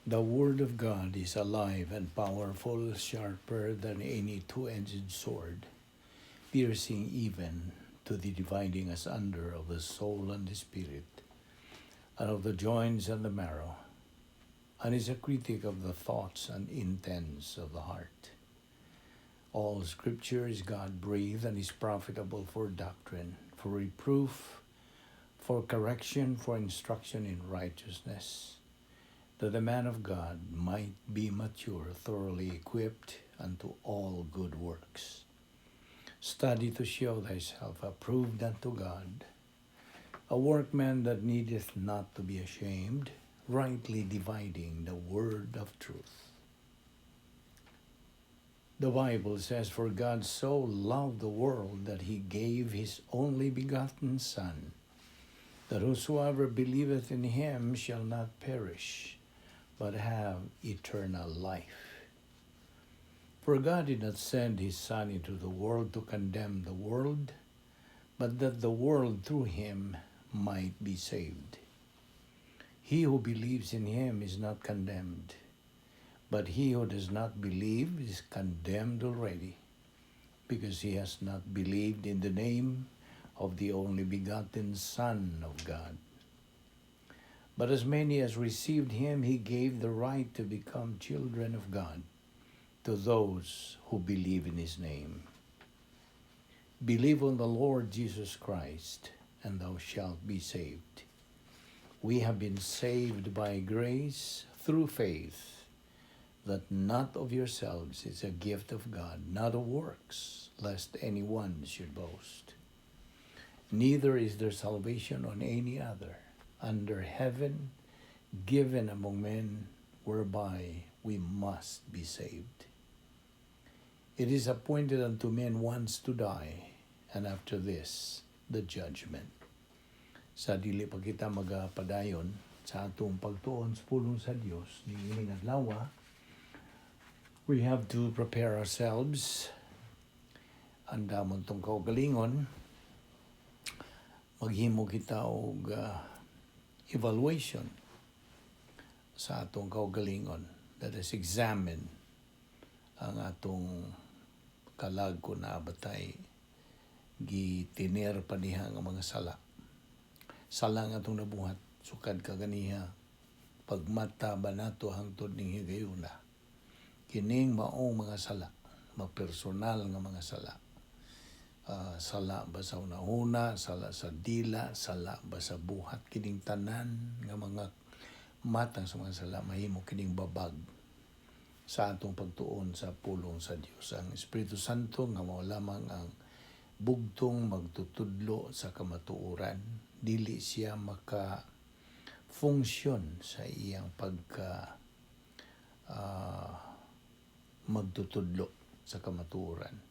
The Word of God is alive and powerful, sharper than any two-edged sword, piercing even to the dividing asunder of the soul and the spirit, and of the joints and the marrow, and is a critic of the thoughts and intents of the heart. All Scripture is God-breathed and is profitable for doctrine, for reproof, for correction, for instruction in righteousness, that the man of God might be mature, thoroughly equipped unto all good works. Study to show thyself approved unto God, a workman that needeth not to be ashamed, rightly dividing the word of truth. The Bible says, "For God so loved the world that he gave his only begotten Son, that whosoever believeth in him shall not perish, but have eternal life. For God did not send his Son into the world to condemn the world, but that the world through him might be saved. He who believes in him is not condemned, but he who does not believe is condemned already, because he has not believed in the name of the only begotten Son of God. But as many as received him, he gave the right to become children of God, to those who believe in his name. Believe on the Lord Jesus Christ, and thou shalt be saved." We have been saved by grace through faith, that not of yourselves is a gift of God, not of works, lest anyone should boast. Neither is there salvation on any other under heaven given among men, whereby we must be saved. It is appointed unto men once to die, and after this, the judgment. Sa dili pa kita magapadayon sa atong pagtuon sa pulong sa Dios ni ining adlaw, we have to prepare ourselves. Anda mo tong kaugalingon, maghimo kita og evaluation sa atong kaugalingon. Let us examine ang atong kalag kung naabatay gitiner pa diha nga mga sala. Sala nga atong nabuhat, sukad ka ganiha, pagmata ba nato hangtod ning higayuna. Kining maong mga sala, magpersonal nga mga sala. Sala ba sa una-una, sala sa dila, sala ba sa buhat, kining tanan nga mga matang sa mga sala, mahimo kining babag sa atong pagtuon sa pulong sa Dios. Ang Espiritu Santo nga mao lamang ang bugtong magtutudlo sa kamatuoran, dili siya maka-function sa iyang magtutudlo sa kamatuoran.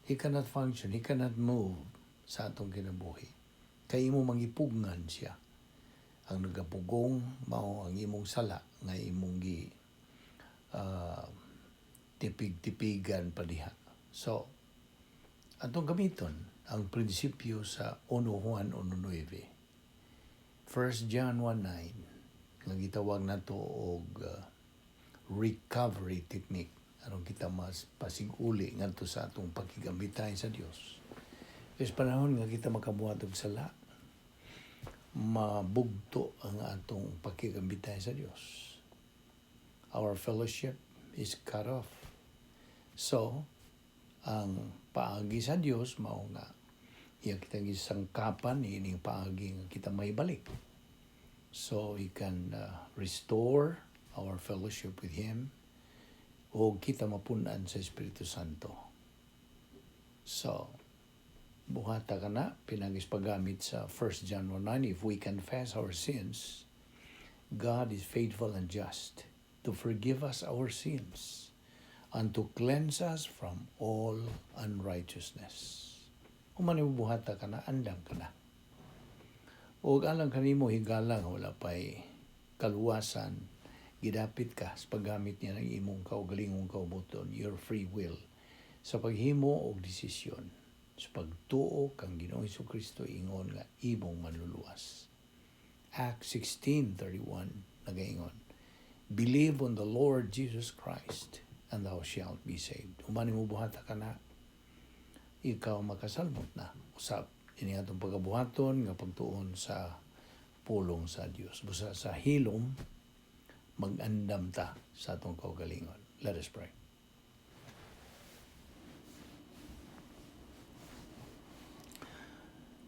He cannot function, he cannot move sa atong kinabuhi. Kay imo mangipugngan siya. Ang nagapugong mao ang imong sala nga imong tipig-tipigan pa diha. So, atong gamiton ang prinsipyo sa 1 Juan 1:9. 1 John 1:9 nga gitawag nato og recovery technique. Aron kita mas pasiguli ngadto sa atong pakigambitay sa Dios. Is panahon nga kita makabuhat og sala, mabugto ang atong pakigambitay sa Dios. Our fellowship is cut off. So, ang paagi sa Dios mao nga iya kita gisangkapan ining paagi nga kita maibalik. So he can restore our fellowship with him, o kita mapunan sa Espiritu Santo. So, buhata ka na, pinagis paggamit sa 1 John 1:9, if we confess our sins, God is faithful and just to forgive us our sins and to cleanse us from all unrighteousness. Kung manibubuhata ka na, andam ka na. O alang kanimo higalang, wala pa'y kaluwasan, gidapit ka sa paggamit niya ng imong kaugalingong kaubuton, your free will, sa paghimo og desisyon, sa pagtuo kang Ginoong Hesukristo ingon nga imong manluluwas. Acts 16:31 nagaingon, Believe on the Lord Jesus Christ, and thou shalt be saved. Umani mo buhata ka na, ikaw makasalmot na. Usap, ini atong pagabuhaton nga pagtuon sa pulong sa Dios. Busa sa hilom, mag-andam ta sa atong kaugalingon. Let us pray.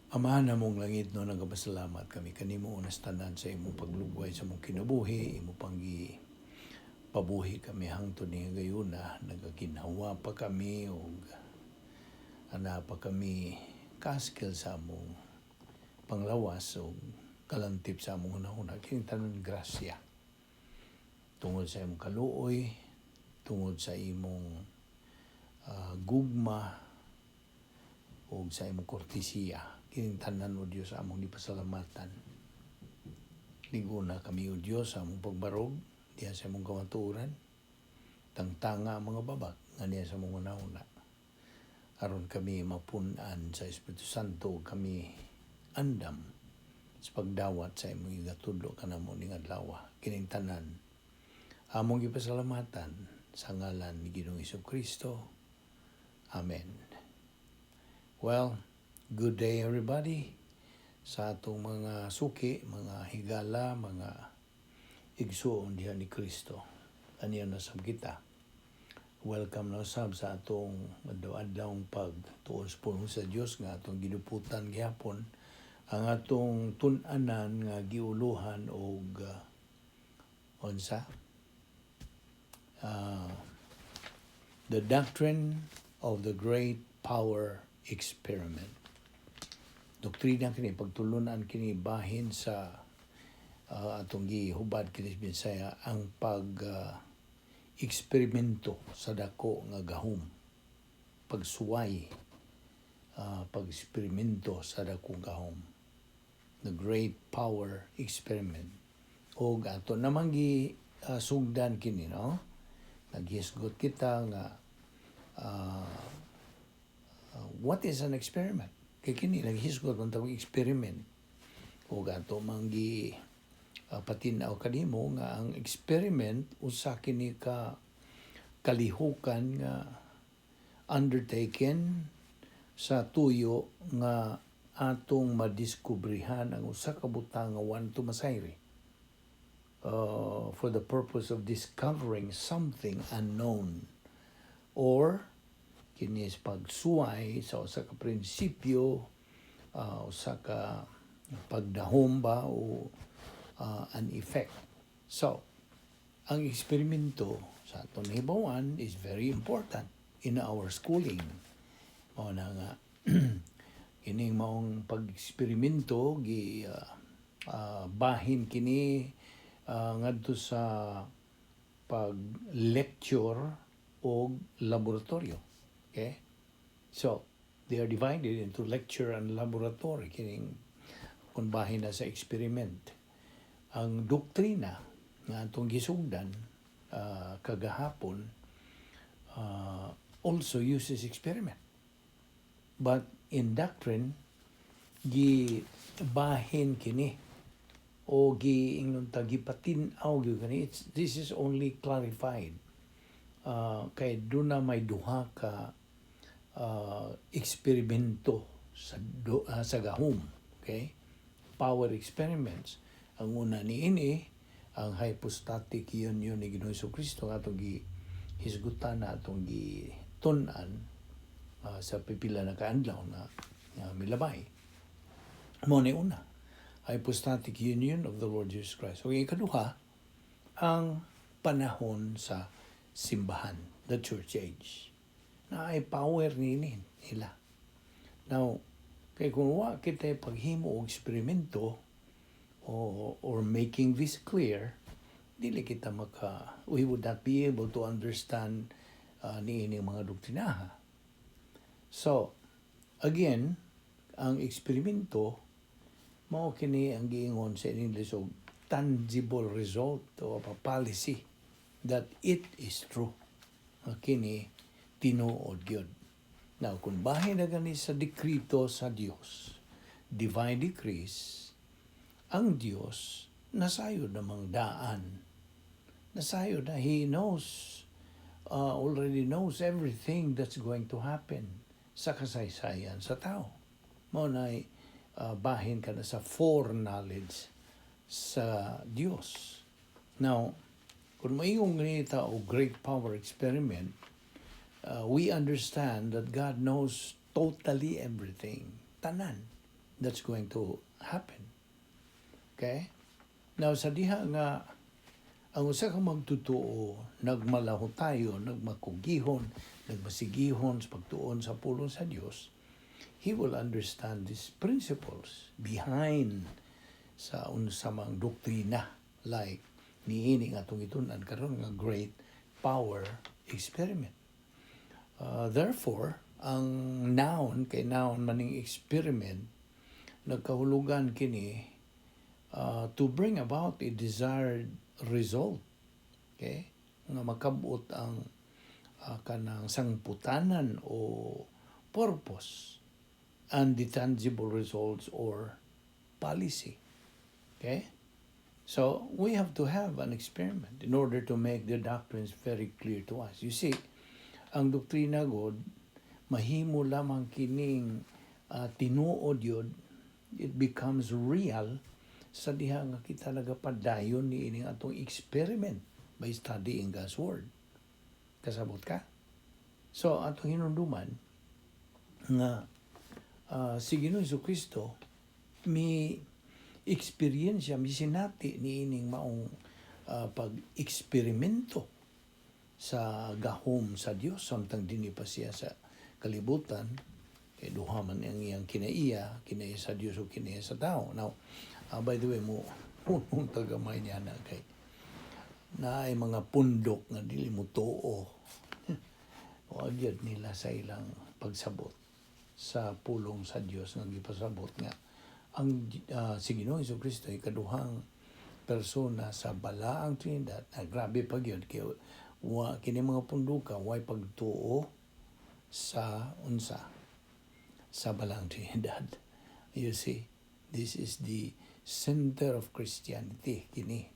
Amahan namong langit no, nagapasalamat kami kanimo unas tanan sa imong paglugway sa imong kinabuhi, imong panggi pabuhi kami hangtod ni gayuna, nagaginhawa pa kami og ana pa kami kaskil sa among panglawas o kalantip sa among hunahuna. Kining tanan grasya tungod sa imong kaluoy, tungod sa imong gugma o sa imong kortesiya. Kining tanan o Diyos among gipasalamatan. Liguna kami o Diyos among pagbarog diya sa among kamatuoran, tangtanga ang mga babak nga niya sa among hunahuna. Aron kami mapunan sa Espiritu Santo, kami andam sa pagdawat sa imong igatudlo kanamo ning adlaw. Kining tanan among gipasalamatan sa ngalan ni Ginoong Jesucristo. Amen. Well, good day everybody sa atong mga suki, mga higala, mga igsoon diha ni Kristo. Aniya na sab kita. Welcome na sab sa atong adlaw-adlawng pagtuon sa pulong sa Dios nga atong giduputan gihapon ang atong tun-anan nga giuluhan og the Doctrine of the Great Power Experiment. Doktrina kini, pagtulunan kini bahin sa atong gihubad kini Bisaya ang eksperimento sa dako nga gahom, pagsuway, pag-eksperimento sa dako gahom, the Great Power Experiment. O ato namang sugdan kini, no? Naghisgot kita nga what is an experiment? Kay kini naghisgot man tawag experiment. O ato manggi patinaw kanimo nga ang experiment usa kini ka kalihukan nga undertaken sa tuyo nga atong madiskubrihan ang usa ka butang nga wanto masayri for the purpose of discovering something unknown, or kini pagsuway sa usa ka prinsipyo, usa ka pagdahom ba o an effect. So, ang eksperimento sa atong nahibawan is very important in our schooling. Mao na nga kining maong pag-eksperimento bahin kini ngadto sa pag-lecture o laboratorio. Okay? So, they are divided into lecture and laboratory. Kining kung bahin na sa experiment. Ang doktrina nga atong gisugdan kagahapon also uses experiment. But in doctrine, gibahin kini o giingnon ta gipatinaw gyud kani. This is only clarified. Kay doon na may duha ka eksperimento sa gahom. Okay? Power experiments. Ang una niini, ang hypostatic union ni Ginoong Jesucristo atong gihisgutan na atong gitun-an sa pipila na kaadlaw na milabay. Mo ni una, hypostatic union of the Lord Jesus Christ. So, ikaduha, ang panahon sa simbahan, the church age, na ay power nila. Now, kay kung wa kita paghimo og eksperimento or making this clear, dili kita we would not be able to understand niining mga doktrinaha. So, again, ang eksperimento mao kini ang giingon sa English og tangible result o policy that it is true. Kini tinuod gyud. Now, kung bahin na gani sa dekrito sa Dios, divine decrees, ang Dios nasayod namang daan nasayo na. He knows, already knows everything that's going to happen sa kasaysayan sa tao. Mo na bahin ka na sa foreknowledge sa Dios. Now, kung maingong ganita o great power experiment, we understand that God knows totally everything. Tanan. That's going to happen. Okay? Now, sa diha nga, ang usa ka magtutuo, nagmalaho tayo, nagmakugihon, nagmasigihon sa pagtuon sa pulong sa Dios, he will understand these principles behind sa unsamang doktrina, like niini nga itong itunan karon nga great power experiment. Therefore, ang noun kay noun maning experiment nagkahulugan kini to bring about a desired result. Okay? Nga makabot ang kanang sangputanan o purpose and the tangible results or policy. Okay? So, we have to have an experiment in order to make the doctrines very clear to us. You see, ang doktrina God, mahimo lamang kining tinuod yun, it becomes real sa diha nga kita nagapadayon ni ining atong experiment by studying God's Word. Kasabot ka? So, atong hinunduman nga si Ginoong Jesucristo mi experience mi sinati ni ining maong pag-eksperimento sa gahom sa Dios samtang dinhi pa siya sa kalibutan kay duha man ang iyang kinaiya sa Dios o kinaiya sa tao. Now, by the way mo unong tagamay niya na kay na ay mga pundok nga dili mo tuo o agyad nila sa ilang pagsabot sa pulong sa Dios nga gipasabot nga ang si Ginoong Jesucristo ay kaduhang persona sa balaang Trinidad. Grabe pa gyud kay kini mga punduka way pagtuo sa unsa sa balaang Trinidad. You see, this is the center of Christianity kini.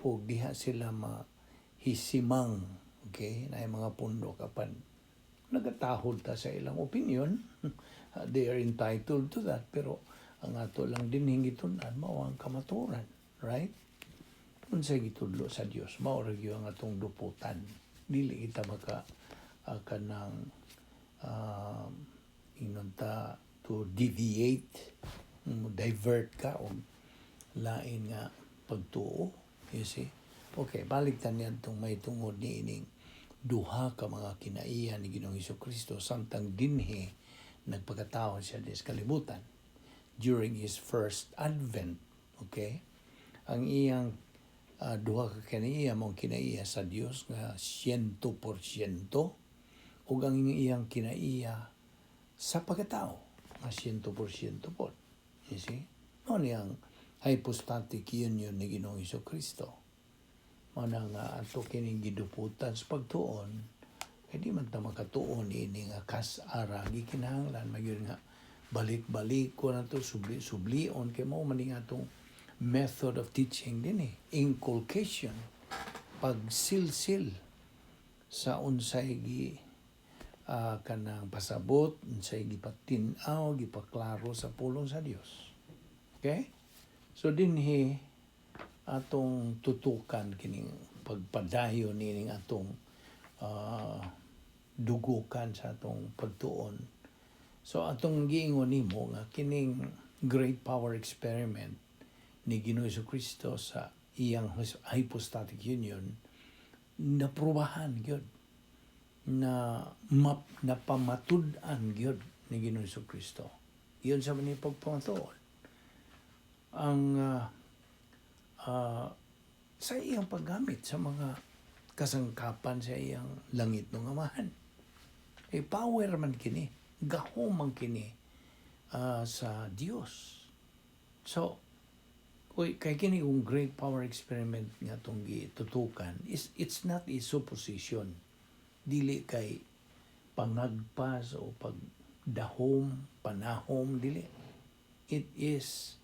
O diha sila mahisimang, okay, na mga pundok apan nagatahod ta sa ilang opinion. They are entitled to that, pero ang ato lang din hingitunan mao ang kamaturan, right? Unsay gitudlo sa Dios mao ra gyud ang atong duputan. Dili kita maka kanang inunta to deviate, divert ka o lain nga pagtuo, you see. Okay, balik ta niyan tong may tungod ni ining duha ka mga kinaiya ni Ginoong Jesucristo samtang dinhi nagpakatao siya sa kalibutan during his first advent. Okay? Ang iyang duha ka kinaiya mong kinaiya sa Dios nga 100% ug ang iyang kinaiya sa pagkatao nga 100% po. You see? Mao niyang hypostatic union ni Ginoong Jesucristo. Mao na nga ato kining giduputan sa pagtuon kay di man ta makatuon ini nga kas-ara gikinahanglan magyud nga balik-balik ko na to subli-sublion kay mao man ning atong method of teaching din inculcation, pagsilsil sa unsay kanang pasabot, unsay gipatin-aw, gipaklaro sa pulong sa Dios. Okay? So dinhi atong tutukan kining pagpadayon nining atong dugukan sa atong pagtuon. So atong giingon nimo nga kining great power experiment ni Ginoong Jesucristo sa iyang hypostatic union naprubahan gyud na napamatud-an gyud ni Ginoong Jesucristo. Iyon sa maning pagpamatuod. Ang sa iyang paggamit sa mga kasangkapan sa iyang langit ng amahan. Power man kini, gahom man kini sa Dios. So, kay kini yung great power experiment nga itong gitutukan, it's not a supposition. Dili kay pangagpas o pagdahom, panahom, dili. It is,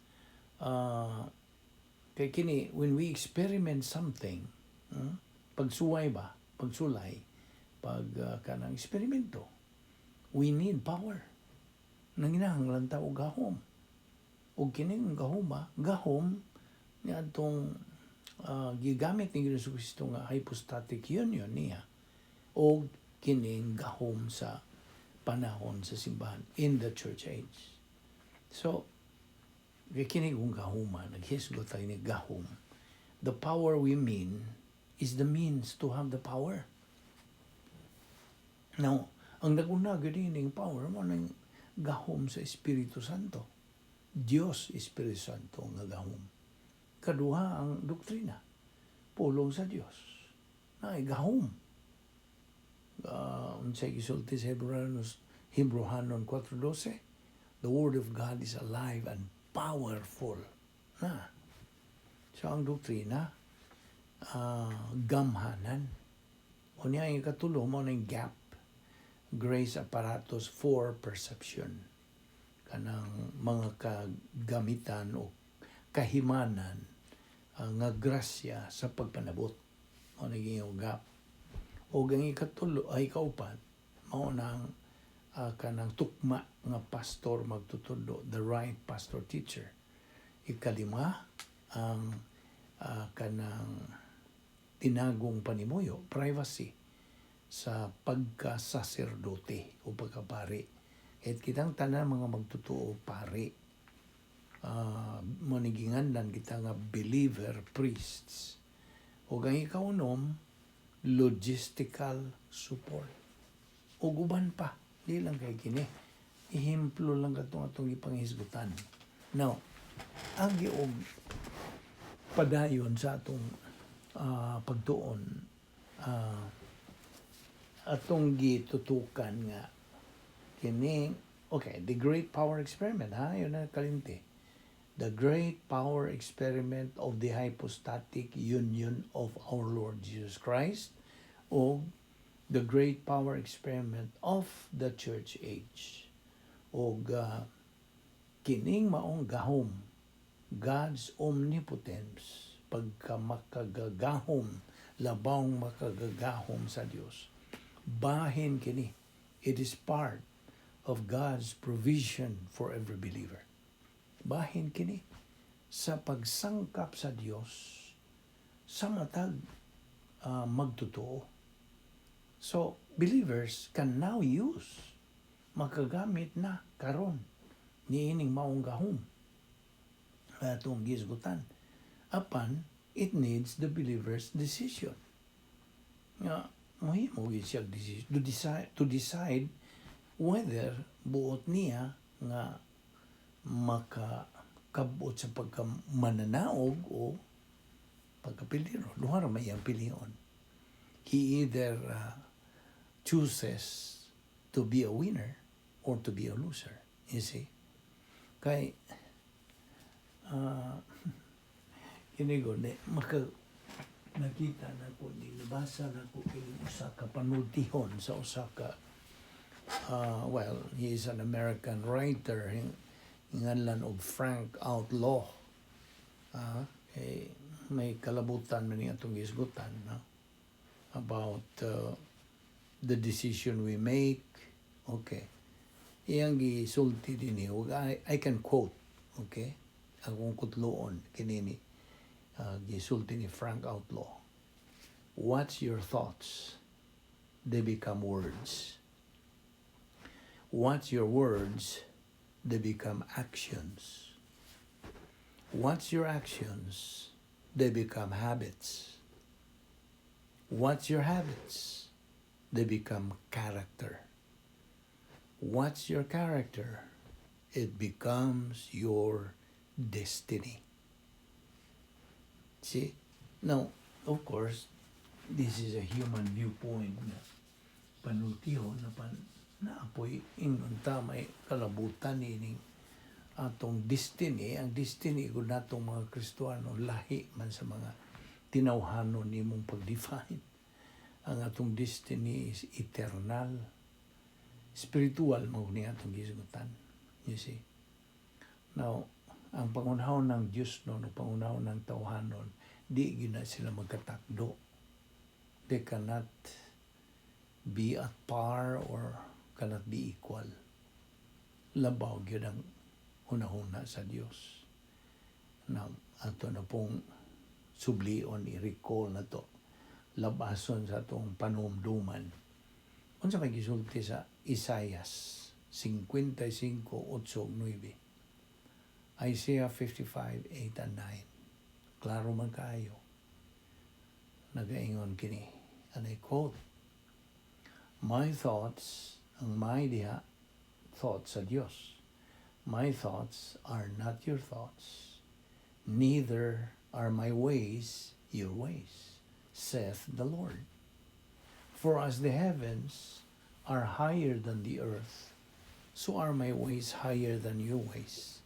kay kini, when we experiment something, Pagsuway ba? Pagsulay? Kanang eksperimento. We need power. Nanginahanglan ta og gahom. Og kining gahom niya atong gigamit ni Jesu-Kristo nga hypostatic union niya o kining gahom sa panahon sa simbahan in the church age. So, kining gahuman, naghisgot tayo ni gahom. The power we mean is the means to have the power. Now, ang naguna ganing power mo ng gahom sa Espiritu Santo. Dios Espiritu Santo nga gahom. Kaduha ang doktrina. Pulong sa Dios. Na gahom. Unsay gisulti sa Hebrehanon 4:12. The Word of God is alive and powerful. Na. So ang doktrina gamhanan. O niya yung katulong mo ng gap. Grace apparatus for perception. Kanang mga kagamitan o kahimanan nga grasya sa pagpanabot. O naging yung gap. O ang ikatulo ay kaupat, mao nang kanang tukma nga pastor magtutudo, the right pastor teacher. Ikalima, ang kanang tinagong panimuyo, privacy, sa pagkasaserdote o pagkapari. At kitang tanan mga magtutuo pari. Manigingandan kita nga believer priests. O ang ikaunom, logistical support. O guban pa, di lang kay kini. Ihimplo lang atong ipanghisgutan. Now, ang giog padayon sa atong pagtuon, atong gitutukan nga kini, okay, the great power experiment, yun na kalimti. The great power experiment of the hypostatic union of our Lord Jesus Christ, o the great power experiment of the church age, o kining maong gahom, God's omnipotence, pagka makagagahom, labang makagagahom sa Dios. Bahin kini. It is part of God's provision for every believer. Bahin kini sa pagsangkap sa Dios sa matag magtotoo. So, believers can now use, makagamit na karon niining maong gahom atong gisgutan. Apan, it needs the believer's decision. Nga, mahimo siya to decide whether buot niya nga makakabot sa pagkamananaog o pagkapiliro. Duha ra may ang pilion. He either chooses to be a winner or to be a loser. You see? Kay kinigo nakita na ko, nabasa na ko kining usa ka panultihon sa usa ka he is an American writer, nganlan og Frank Outlaw. May kalabutan man ni atong gisgutan about the decision we make. Okay. Iyang gisulti dinhi, I can quote, okay? Akong kutloon kinini. Gisulti ni Frank Outlaw. What's your thoughts? They become words. What's your words? They become actions. What's your actions? They become habits. What's your habits? They become character. What's your character? It becomes your destiny. See? Now, of course, this is a human viewpoint na panultiho na naapoy ingon ta may kalabutan ining atong destiny. Ang destiny ko natong mga Kristiyano lahi man sa mga tinawhanon nimong pag-define. Ang atong destiny is eternal, spiritual mo ni atong gisgutan. You see? Now, ang pangunahon ng Diyos no, pangunahon ng tawhanon, di gina sila magkatakdo. they cannot be at par or cannot be equal. Labaw gyud ang hunahuna sa Dios. Na ato na pong sublion, i-recall na to, labason sa atong panumduman. Unsa may gisulti sa Isaias 55:8-9, Isaiah 55:8 and 9. Klaro man kaayo. Nagaingon kini, and I quote, "My thoughts, ang my diha, thoughts sa Dios. My thoughts are not your thoughts, neither are my ways your ways, saith the Lord. For as the heavens are higher than the earth, so are my ways higher than your ways,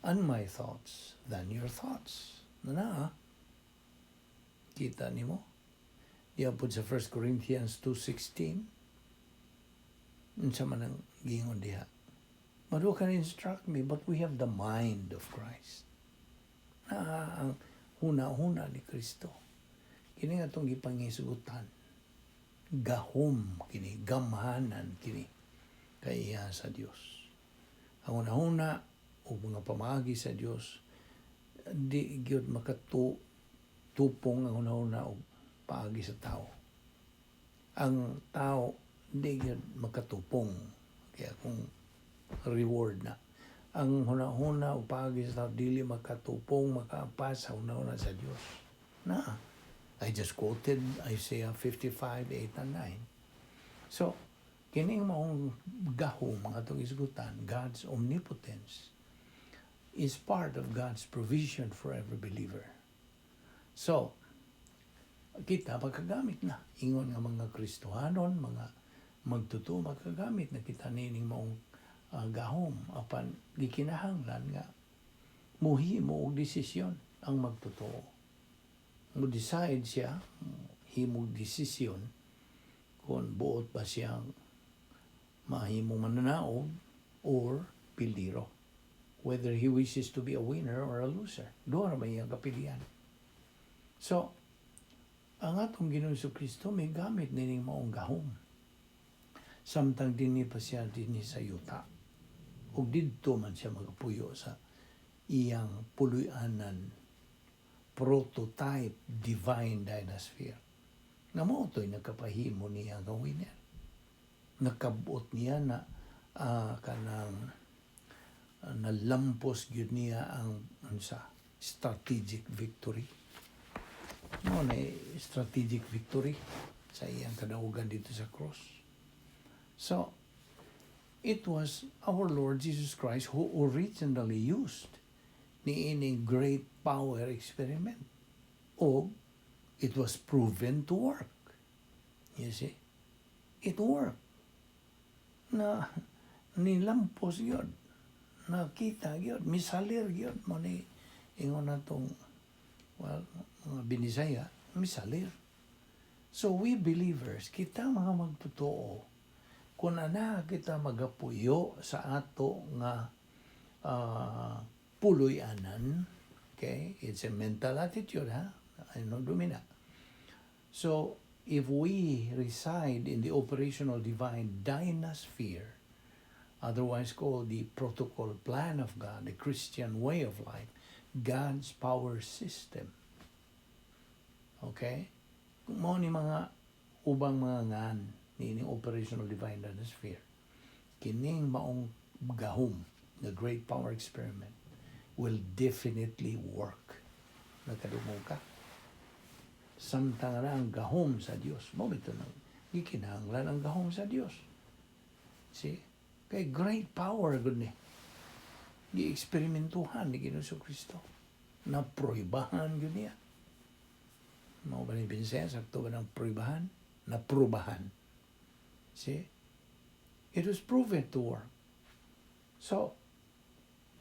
and my thoughts than your thoughts." Kita nimo? Diapod sa 1 Corinthians 2:16. Unsa man ang gingon diha? But who can instruct me? But we have the mind of Christ. Ang huna-huna ni Kristo. Kini nga itong gipangisugutan. Gahom kini, gamhanan kini kaya sa Dios. Ang una-una o mga pamaagi sa Dios, di gyud makatupong ang una-una o paagi sa tao. Ang tao di gyud makatupong kaya kung reward na. Ang hunahuna o paagi sa tao dili makatupong makaapas sa hunahuna sa Dios. I just quoted Isaiah 55:8 and 9. So, kining maong gahom nga atong isgutan, God's omnipotence is part of God's provision for every believer. So, kita magkagamit na. Ingon nga mga Kristohanon, mga magtuto, magkagamit na kita nining maong gahom. Apan, di kinahanglan nga muhimo og desisyon ang magtuto. Mo-decide siya, himog desisyon, kung buot ba siyang mahimong mananaog or piliro. Whether he wishes to be a winner or a loser. Doon na iyang kapilian. So, ang atong Ginoong Kristo may gamit nining maong gahom. Samtang dinhi pa siya dinhi sa yuta. Ug didto man siya magapuyo sa iyang puluyanan, prototype divine dynasphere. Nga mo ito'y nagkapahimo niya ang winner. Nakabuot niya na kanang nalampos gyud niya ang strategic victory. No, na strategic victory sa iyang kadaugan dito sa cross. So, it was our Lord Jesus Christ who originally used ni ining great power experiment. O, it was proven to work. You see? It worked. Na nilampos yun. Nakita yun. Misalir yun. Mani, ingon na itong, mga binisaya, misalir. So, we believers, kita mga magtotoo, kung ana kita magapuyo sa ato nga puluyanan, okay? It's a mental attitude, dumina. So, if we reside in the operational divine dynasphere, otherwise called the protocol plan of God, the Christian way of life, God's power system. Okay? Kung mo ni mga ubang mga ngan, ni operational divine dynasphere, kining maong gahom, the great power experiment, will definitely work. Nagkadumog ka. Samtang na ang gahom sa Dios. Mabito nang ikinahanglan ang gahom sa Dios. See? Kay great power, good ni. Gi-eksperimentuhan ni Ginoong Kristo. Naproibahan yun niya. Mga ba ni Visayan, sakto ba ng proibahan? Naprobahan. See? It was proven to work. So,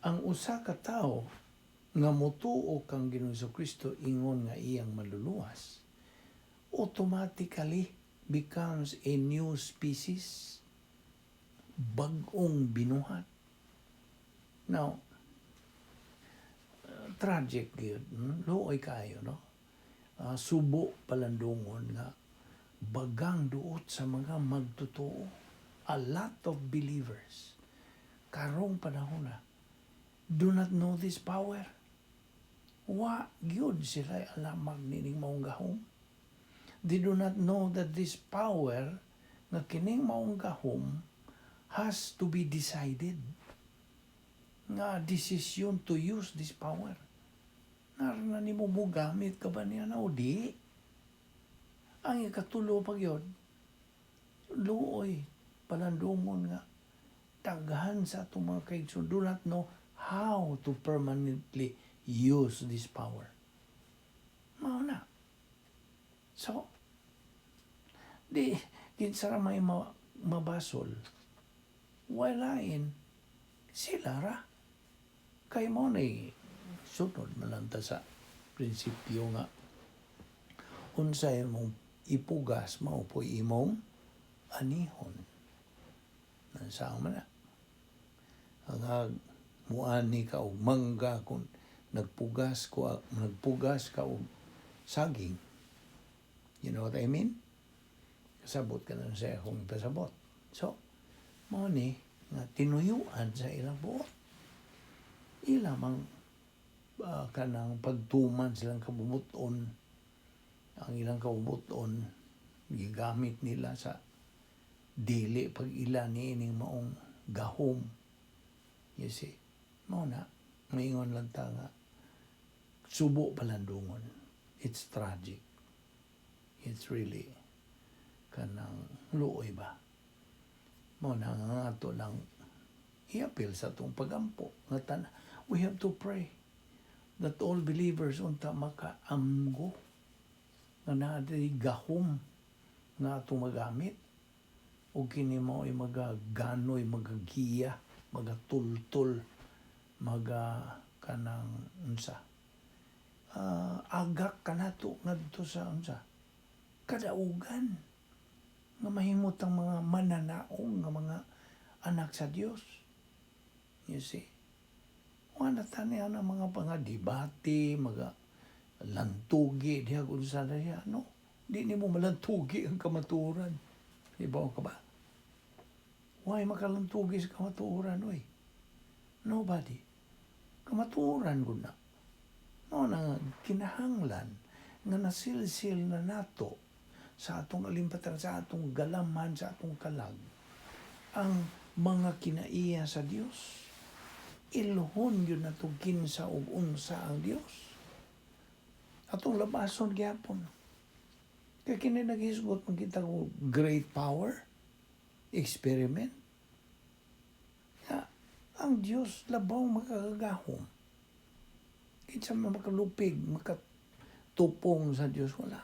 ang usa ka tawo nga motuo kang Ginoong Kristo ingon nga iyang maluluwas, automatically becomes a new species, bag-ong binuhat. Now, tragic yun. Luoy kayo, no? Subo palandungon nga bagang duot sa mga magtotoo. A lot of believers karong panahon na do not know this power. Wa gyud sila alamag nining maong gahom. They do not know that this power nga kining maong gahom has to be decided. Nga desisyon to use this power. Nga nimo mo gamit ka ba niya na o di? Ang ikatulo pag yun, luoy, palandungon nga, taghan sa itong mga kaigsoon do not know how to permanently use this power. Mao na. So, di, kinsara may mabasol, walain, sila ra. Kay mo na sunod malanta sa prinsipyo nga, unsay mong ipugas, mao po imong anihon. Nansaan man na. Ang muani ka og mangga kung nagpugas ka og saging. You know what I mean? Kasabot ka na sa akong pasabot. So, mo ni nga tinuyuan sa ilang buot. Ilamang kanang pagtuman silang kabubuton. Ang ilang kabubuton gigamit nila sa dili pag ila niining maong gahom. You see, mao na maingon lang ta nga subo palandungon. It's tragic. It's really kanang luoy ba. Mao na nga ato lang iapil sa atong pagampo nga we have to pray that all believers unta makaamgo nga naday gahom nga atong magamit o kini mo ay magaganoy, magagiya, magatultol, kanang unsa. Agak kanato ngadto sa unsa. Kadaugan nga mahimot ang mga mananaong nga mga anak sa Dios. You see? Wala tanihan ang mga debate, mga lantugi, diha kung saan diha, no? Di ni mo malantugi ang kamaturan. Ibaw ka ba? Why makalantugi sa kamaturan, oy? Nobody. Kamaturan ko na. No, na kinahanglan nga nasilsil na nato sa atong alimpatan, sa atong galaman, sa atong kalag, ang mga kinaiya sa Dios. Iluhon yun na kinsa o unsa ang Dios. Atong labason gyapon. Kaya kini naghisgot magkita ko great power, experiment. Ya, ang Dios labaw makagagahom. Kinsa makalupig, makatupong sa Dios wala.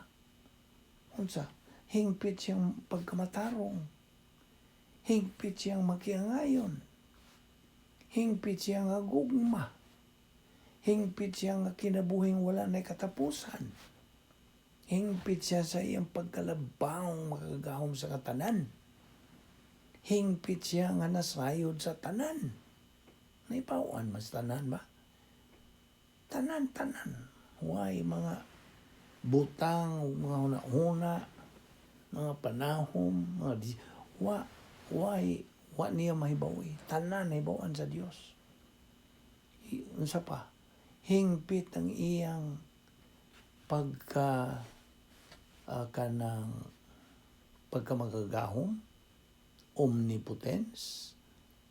Unsa? Hingpit siyang pagkamatarong. Hingpit siyang makiangayon. Hingpit siyang agugma. Hingpit siyang kinabuhing wala na katapusan. Hingpit siya sa iyang pagkalabang makagahom sa katanan. Hingpit siya nga nasayod sa tanan. Naipawan mas tanan ba? Tanan. Huwag mga butang, mga huna-huna, mga panahom, wa niya mahibawi. Tanan hibawan sa Dios. Unsa pa? Hingpit ang iyang pagkamagagahom, omnipotence,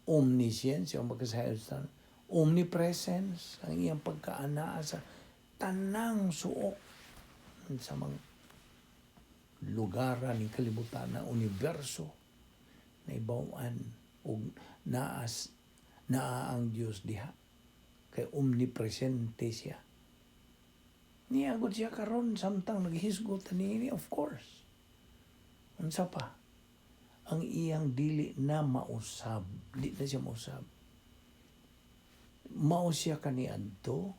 omniscience, yung magkasayod, omnipresence, ang iyang pagkaanaa sa tanang suok sa mga lugaran ng kalibutan na universo na ibawaan o naa ang Diyos diha. Kay omnipresente siya. Niagod siya karon samtang naghisgot niini, of course. Unsa pa? Ang iyang dili na mausab. Di na siya mausab. Mao siya kaniadto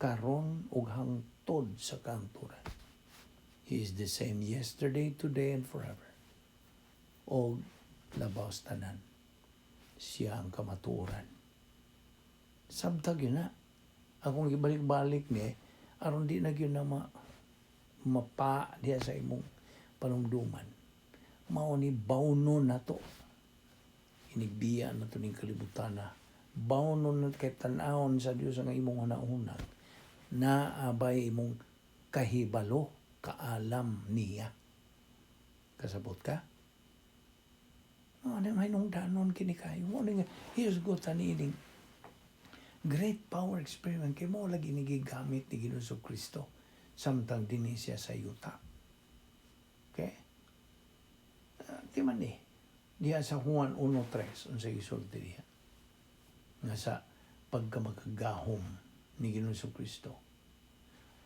karon ug hangtod sa kanturan. He is the same yesterday, today, and forever. O labaw sa tanan. Siya ang kamaturan. Sabtag yun na. Akong ibalik-balik ni aron di na yun na mapa diya sa imong panumduman. Mao ni bawnon na to. Inigbiya na to ning kalibutan na. Bawnon na kay tan-awon sa Dios ang imong hunahunag. Naabay imong kahibalo, kaalam niya. Kasabot ka? Ano may nung danon kini kayo. Here's good tanining. Great power experiment. Kaya mo lagi nagigamit ni Ginoong Kristo. Samtang din siya sa yuta. Okay? Di man diya sa Juan 1:3 unsa gisulti diha. Nga sa pagkamakagahom ni Ginoong Kristo.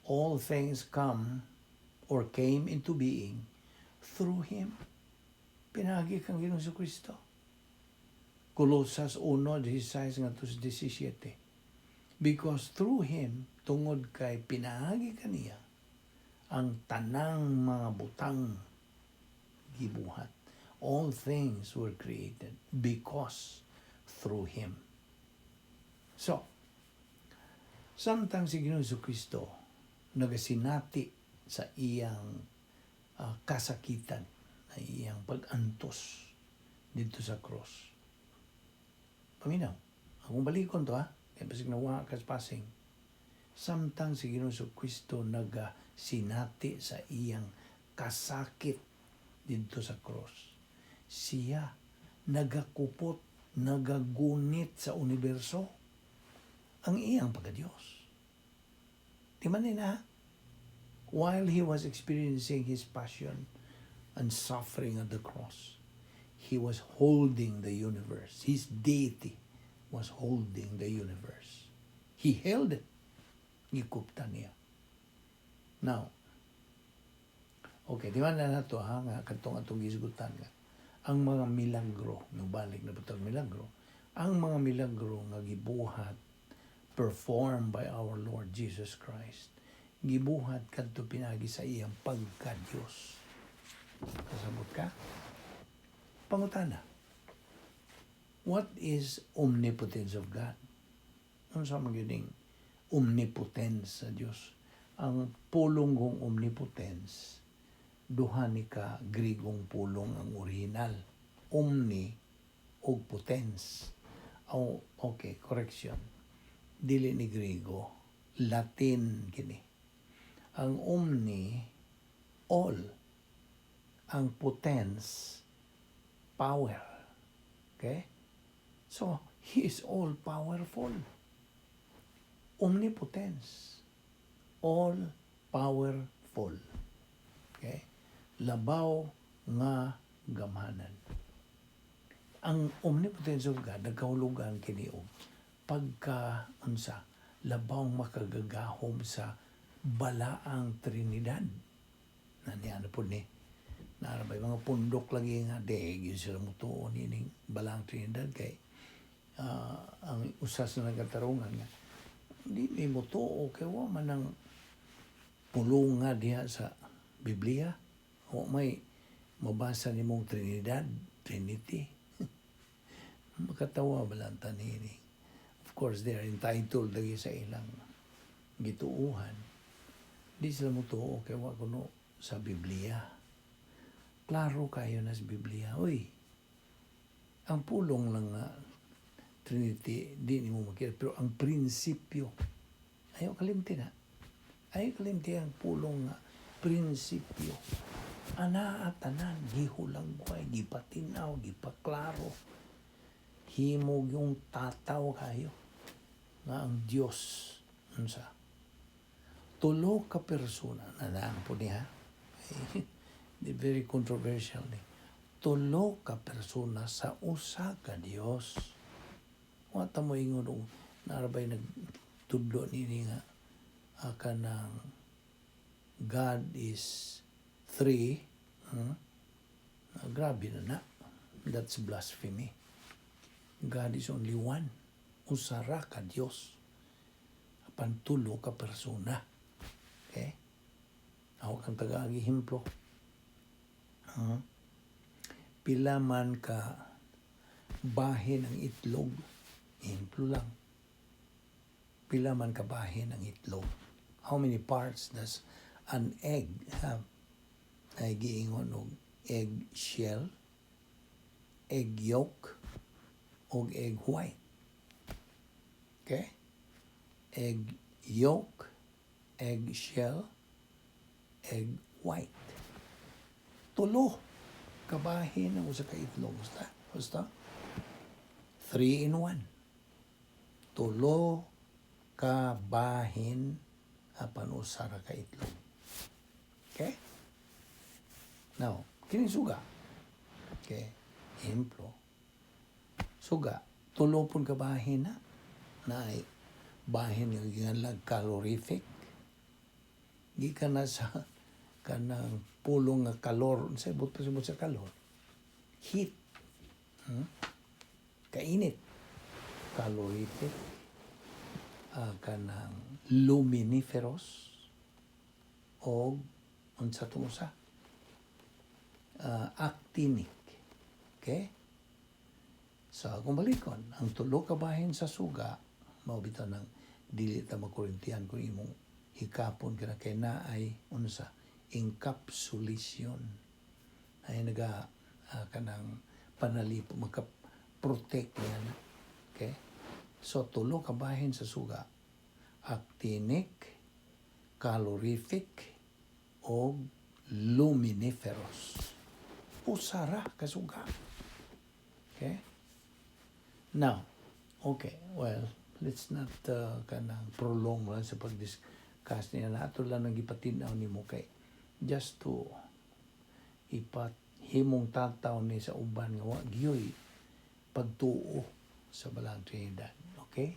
All things come or came into being through Him. Pinagi kang Ginoong Kristo. Colosas 1:16 nga 17. Because through Him, tungod kay pinagi kaniya, ang tanang mga butang gibuhat. All things were created because through Him. So, samtang si Ginoong Kristo nagasinati sa iyang kasakitan, na iyang pag-antos dito sa cross. Paminaw, akong balikon to kaya basig nawa kas passing. Samtang si Ginoong Kristo nagasinati sa iyang kasakit dito sa cross. Siya nagakupot, nagagunit sa universo ang iyang pagka-Diyos. Di man na, while He was experiencing His passion and suffering at the cross, He was holding the universe. His deity was holding the universe. He held it. Gikupta niya. Now, okay, di man na to nga katong gisgutan nga. Ang mga milagro, nubalik na butang milagro, ang mga milagro nga gibuhat, performed by our Lord Jesus Christ, gibuhat kadto pinagi sa iyang pagka-Dios. Kasabot ka? Pangutana. What is omnipotence of God? Ano sa magining omnipotence sa Diyos? Ang pulong kong omnipotence, duha ni ka Grigong pulong ang original. Omni o potens. Oh, okay, correction. Dili ni Grigo. Latin kini. Ang omni, all. Ang potens, power. Okay? So, He is all-powerful. Omnipotence. All-powerful. Okay? Labaw nga gamhanan. Ang omnipotence of God, nagkahulugan kini og pagka-unsa, labaw makagagahom sa balaang Trinidad. Naniano po ni, narabay mga pundok lagi nga, yun sila mutuon ining balaang Trinidad kay ang usas na nagkatarungan nga, hindi may mutuo kay wa man ang pulong nga diha sa Biblia. O may mabasa ni mong Trinidad, Trinity. Makatawa ba lang tanini? Of course, they are entitled lagi sa ilang gituuhan. Di sila mutuo kay wa kuno sa Biblia. Klaro kayo na sa Biblia. Uy, ang pulong lang nga Trinity, di ni mo makita. Pero ang prinsipyo, ayaw kalimti na. Ayaw kalimti ang pulong nga prinsipyo. Ana at tanan, gihulagway, gipatinaw, gipaklaro. Himog yung tataw kayo nga ang Diyos. Unsa? Tulo ka persona, nanaan po niya. Very controversial ni. Tulo ka persona sa usa ka Diyos. Wata mo ingon narabay nagtudlo nini nga kanang God is three. Grabe na. That's blasphemy. God is only one. Usara ka Diyos. Apan tulo ka persona. Okay? Ako kang taga-agihimplo. Pila man ka bahin ng itlog. Himplo lang. Pila man ka bahin ng itlog. How many parts does an egg have? ay giingon og egg shell, egg yolk, og egg white. Okay? Egg yolk, egg shell, egg white. Tulo kabahin ang usa ka itlog. Basta 3 in 1. Tulo kabahin apan usa ra ka itlog. Okay? Now, kini suga. Okay? Ejemplo. Suga, tulo pun kabahin na ay bahin nga ginganlag calorific. Gikan na sa kanang pulong nga kalor, sa ibot sa kalor. Heat. Kainit. Calorific. Kanang luminiferous. O unsa tong usa? Actinic. Okay? So, kung balikon, ang tulo ka bahin sa suga, mao bitaw ng dili ta makurintihan kung imong hikapon kana kay na ay unsa encapsulation ay naga kanang panalipo maka-protect yan. Okay? So tulo ka bahin sa suga, actinic, calorific, o luminiferous. Usara ka suga. Okay? Now, okay, well, let's not kanang prolong lang sa pag-discuss niya na ato lang nang ipatinaw ni mo kay just to himong tataw ni sa uban nga wa giyoy pagtuo sa balang Trinidad. Okay?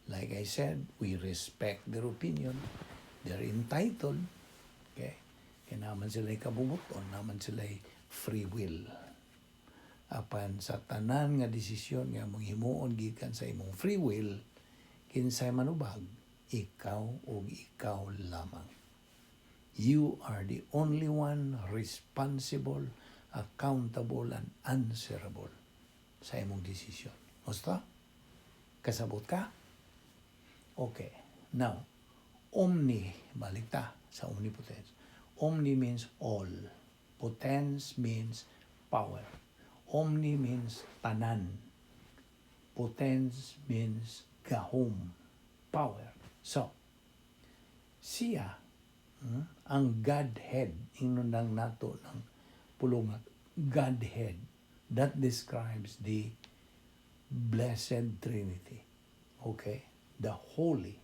Like I said, we respect their opinion. They're entitled. Okay? Kaya naman sila'y kabubuton, naman sila'y free will. Apan sa tanan nga desisyon nga mong himuon gikan sa imong free will, kinsay manubag, ikaw o ikaw lamang. You are the only one responsible, accountable, and answerable sa imong desisyon. Musta? Kasabot ka? Okay. Now, omni, balik ta sa omnipotence. Omni means all. Potens means power. Omni means tanan. Potens means gahom, power. So, siya, ang Godhead, inunang nato ng pulong Godhead, that describes the Blessed Trinity. Okay? The Holy.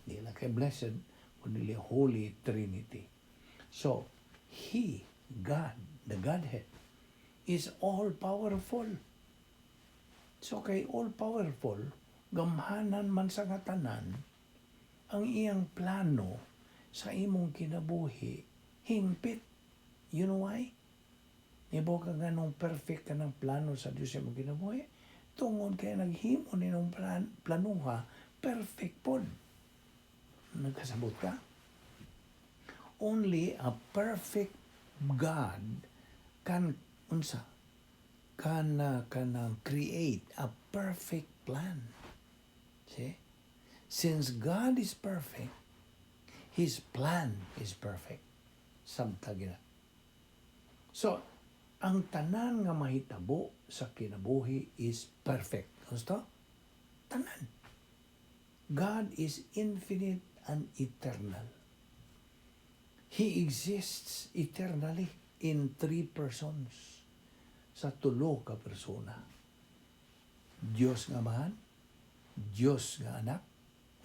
Di lang kay Blessed, kundi Holy Trinity. So, He, God, the Godhead, is all-powerful. So, kay all-powerful, gamhanan man sa katanan, ang iyang plano sa imong kinabuhi, himpit. You know why? Ibo ka ganong perfect ka ng plano sa Diyos sa imong kinabuhi. Tungod kaya naghimo ninong planuha, perfect po. Nagkasabot ka? Only a perfect God can create a perfect plan. See? Since God is perfect, His plan is perfect. Samtag na. So, ang tanan nga mahitabo sa kinabuhi is perfect. Gusto? Tanan. God is infinite and eternal. He exists eternally in 3 persons. Sa tulo ka persona. Diyos nga Amahan, Diyos nga Anak,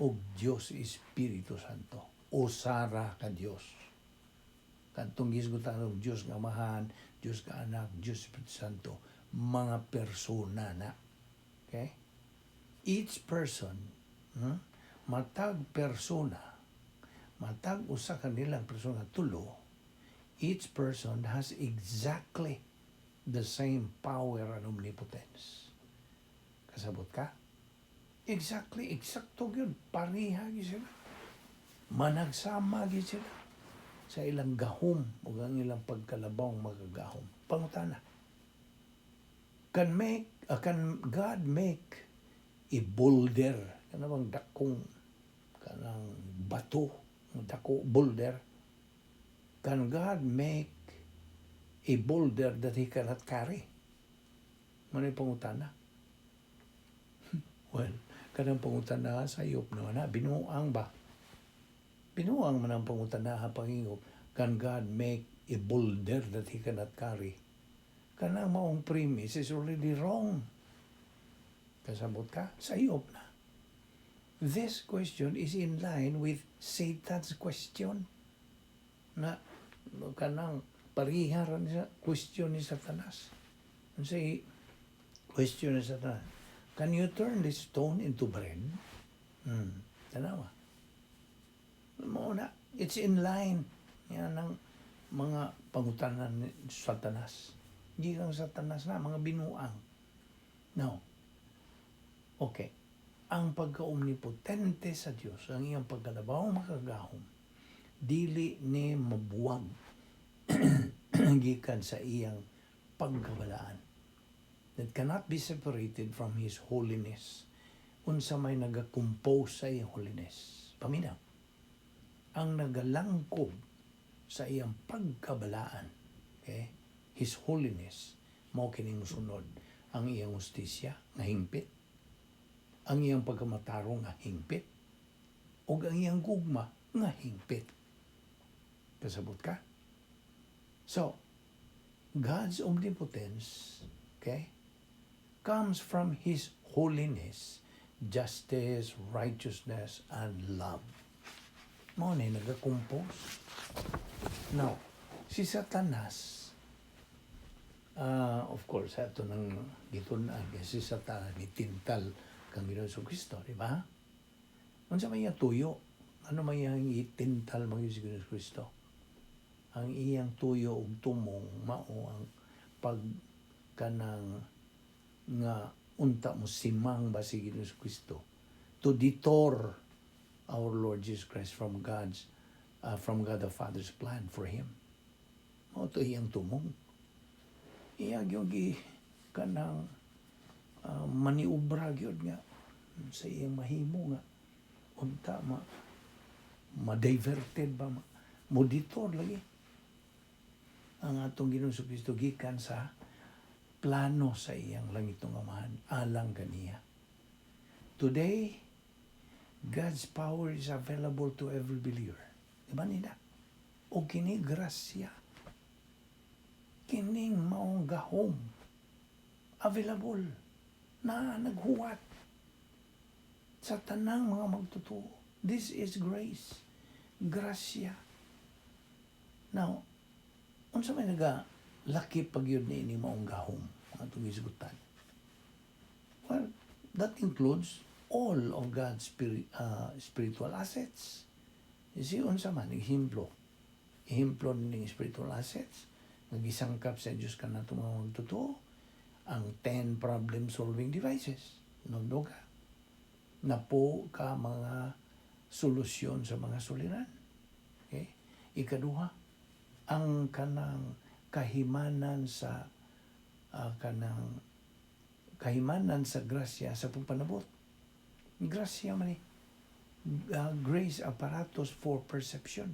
o Diyos Espiritu Santo. Usara ka Diyos. Kantong gisgutan ng Diyos nga Amahan, Diyos nga Anak, Diyos Espiritu Santo. Mga persona na. Okay? Each person, matag persona, matag usa kanilang persona tulo, each person has exactly the same power and omnipotence. Kasabot ka? Exactly, eksakto yun. Pareha sila. Managsama sila sa ilang gahom o ang ilang pagkalabaw magagahom. Pangutana. Can God make a boulder? Kanang dakong kanang bato, dako boulder. Can God make a boulder that he cannot carry? Manay pangutana. Well, kanang pangutana sa iyop na binuang ba? Binuang man ang pangutana pangingop. Can God make a boulder that he cannot carry? Kanang maong premise is already wrong. Kasabot ka? Sa iyop na. This question is in line with Satan's question. Na kanang pariharan sa question ni Satanas. And say, question ni Satanas, can you turn this stone into bread? Tanawa. Muna, it's in line. Yan ang mga pangutanan ni Satanas. Hindi lang Satanas na, mga binuang. Now, okay. Ang pagka-omnipotente sa Diyos, ang iyang pagkalabaw makagahom, dili ni mabuwag gikan sa iyang pagkabalaan. That cannot be separated from His holiness. Unsa may nagakompose sa iyang holiness. Paminaw, ang nagalangkob sa iyang pagkabalaan, okay? His holiness, mao kining musunod ang iyang justisya nga hingpit, ang iyang pagkamatarong nga hingpit, o ang iyang gugma nga hingpit. Kasabot ka? So, God's omnipotence, okay, comes from His holiness, justice, righteousness, and love. Mao na nagakompose. Now, si Satanas, of course, ito nang gitunan, si Satanas ni tintal kang Ginoong Kristo, di ba? Unsa may tuyo? Ano may itintal mga si Ginoong Kristo? Ang iyang tuyo ug tumong mao ang pagkanang nga unta mo simang ba si Ginoong Kristo to detour our Lord Jesus Christ from God the Father's plan for him. Mao to iyang tumong. Iya gyud kanang maniubra gyud nga sa iyang mahimo nga unta ma-diverted ba mo detour lagi ang atong Ginoong Kristo gikan sa plano sa iyang langitong amahan alang kaniya. Today, God's power is available to every believer. Diba nila? O kini grasya, kining maong gahom, available, na naghuwat sa tanang mga magtutuo. This is grace, grasya. Now, unsa may nagalaki pag yun ni maong gahom, ang atong isgutan? Well, that includes all of God's spiritual assets. You see, unsa man, ihimplo ng spiritual assets, nagisangkap sa Diyos ka na itong mga magtutuo, ang 10 problem-solving devices. Nagdo ka. Napo ka mga solusyon sa mga suliran. Okay? Ikaduha, ang kanang kahimanan sa grasya sa pagpanabot. Grasya man grace apparatus for perception.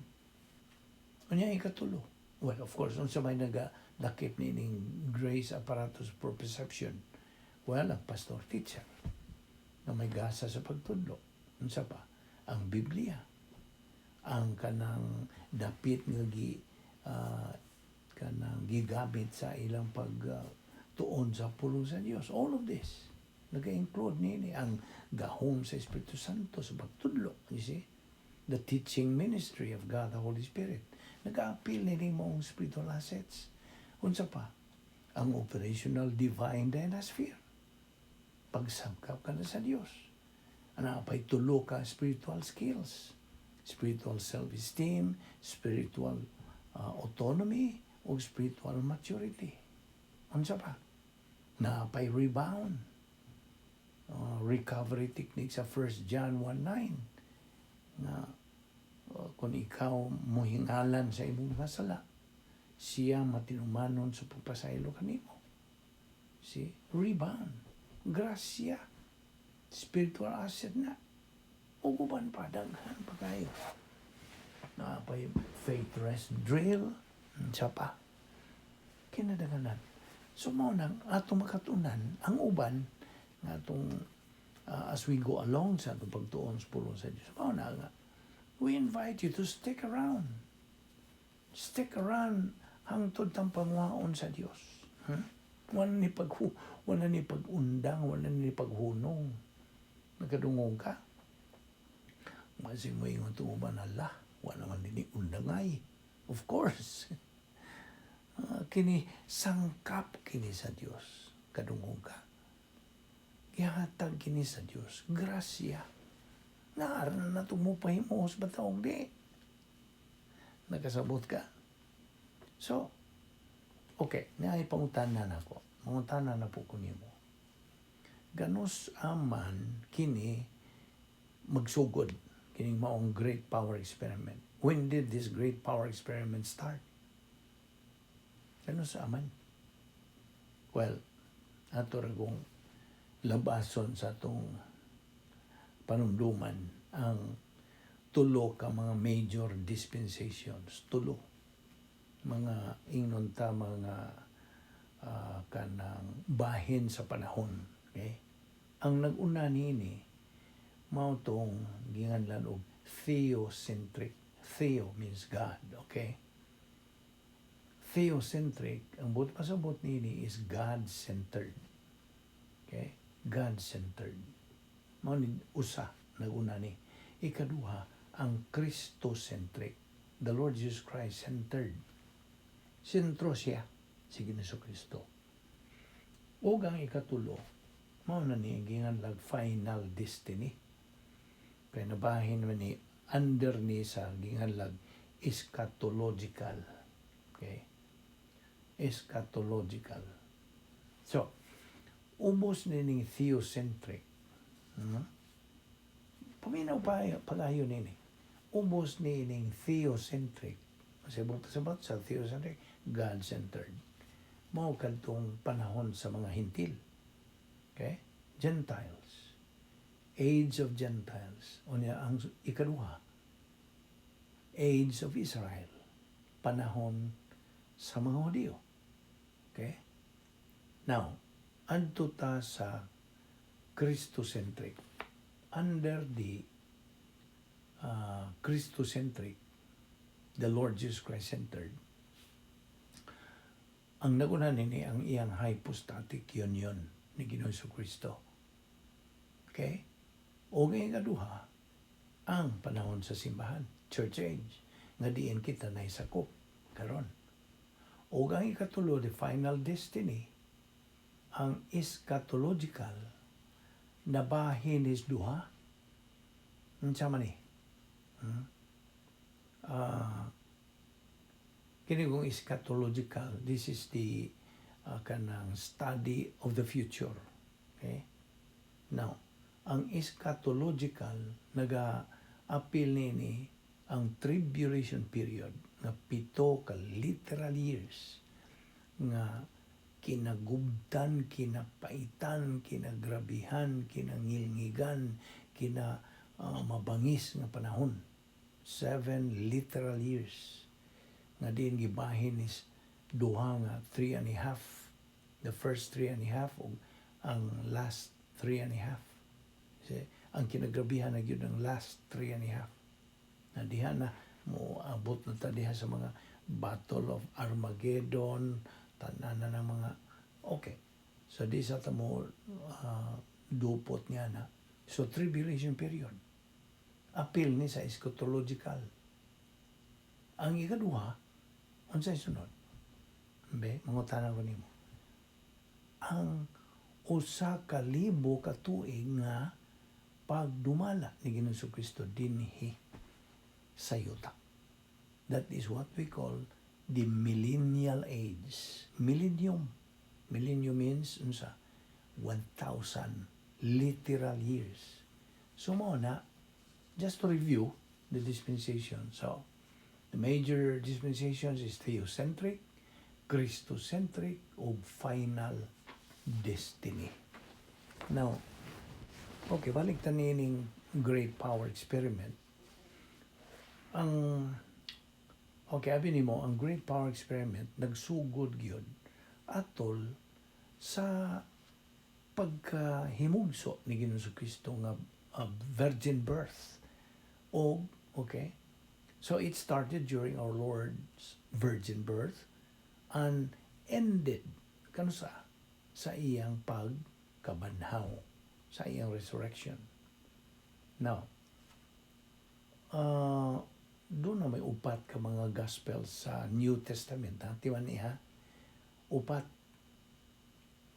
Unya ikatulo. Well, of course, unsa may nagadakip nining grace apparatus for perception. Well, ang pastor teacher na may gasa sa pagtudlo. Unsa pa? Ang Biblia. Ang kanang dapit nga kanang gigamit sa ilang pagtuon sa pulong sa Dios. All of this nag-include nini ang gahom sa Espiritu Santo sa pagtudlo. You see? The teaching ministry of God, the Holy Spirit. Nag-a-appeal nini mong spiritual assets. Unsa pa? Ang operational divine dynasphere. Pagsangkap ka na sa Dios. Ano pa'y tulo ka spiritual skills. Spiritual self-esteem, spiritual autonomy, o spiritual maturity. Unsa pa? Na pa'y rebound. Recovery technique sa 1 John 1:9 na kung ikaw mohingalan sa imong masala, siya matinumanon sa pagpasaylo kanimo. See? Rebound. Grasya. Spiritual asset na. Uguban pa, daghan pa kayo. Na pa faith rest drill. Siya pa. Kinadaganan. So mao nang atong makatunan ang uban nga atong as we go along sa atong pagtuon sa pulong sa Dios. Mao na nga we invite you to stick around. Stick around hangtod tang panguhaon sa Dios. Wala ni pag-undang, wala ni paghunong. Nagkadungog ka. Masing mo ingon tuuban Allah, wala man ni undangay. Of course. Kini sangkap kini sa Dios. Kadungog ka. Gihatag kini sa Dios. Grasya. Naaran na tumupahimos bataog di. Nakasabot ka. So, okay, naay pangutanan ako. Pangutanan na po ko nimo. Ganus aman kini magsugod kining maong great power experiment. When did this great power experiment start? Ganus aman. Well, ato ragong labason sa atong panumduman ang tulo ka mga major dispensations. Tulo. Mga ingnon ta mga kanang bahin sa panahon. Okay? Ang nag-una niini mao tong ginganlan og theocentric. Theo means God, okay? Theocentric, ang buot pasabot niini is God-centered. Okay? God-centered. Mao ni usa nag-una ni. Ikaduha, ang Christocentric. The Lord Jesus Christ centered. Sentro siya si Ginoong Kristo. Ug ang ikatulo, mao na ni ginganlag final destiny. Kaya nabahin man ni under ni sa ginganlag eschatological. Okay? Eschatological. So, ubos ni ning theocentric. Paminaw pa pagayon nini. Ubos ni ning theocentric. Sabot sa theocentric, God-centered. Mao kadtong panahon sa mga hintil. Okay? Gentiles. Age of Gentiles. Unya ang ikaduha, Age of Israel. Panahon sa mga Hudyo. Okay? Now, adto ta sa Christocentric. Under the Christocentric, the Lord Jesus Christ centered, ang naguna nini ang iyang hypostatic union ni Ginoong Kristo. Okay? O ngayon kaduha, ang panahon sa simbahan, church age, nga diin kita na isakop karon. O ang ikatulo, the final destiny, ang eschatological, na bahin is duha. Unsa man ni? Kini kung eschatological, this is the kanang study of the future. Okay? Now, ang eschatological naga-appeal nini ang tribulation period nga 7 ka literal years nga kinagubtan, kinapaitan, kinagrabihan, kinangilngigan, mabangis nga panahon. 7 literal years nga din gibahin is duha nga 3.5. The first 3.5 ug ang last 3.5. Kasi ang kinagrabihan na gyud ang last 3.5. Na diha na mo abot na ta diha sa mga Battle of Armageddon, tanan na ng mga okay. So di sa ta mo dupot niya na. So tribulation period. Appeal ni sa eschatological. Ang ikaduha, unsay sunod? Mangutana ko nimo. Ang usa ka libo ka tuig nga pagdumala ni Ginoong Kristo dinhi sa yuta. That is what we call the millennial age. Millennium. Millennium means unsa? 1,000 literal years. So mo na, just to review the dispensation. So, the major dispensations is theocentric, Christocentric, o final destiny. Now, okay, balik ta nining great power experiment. Okay, abi nimo ang great power experiment nagsugod gyud atol sa pagkahimugso ni Ginoong Kristo nga virgin birth. Okay, so it started during our Lord's virgin birth and ended sa iyang pagkabanhaw, sa iyang resurrection. Now, doon na may upat ka mga gospel sa New Testament. Tiwan niya, upat: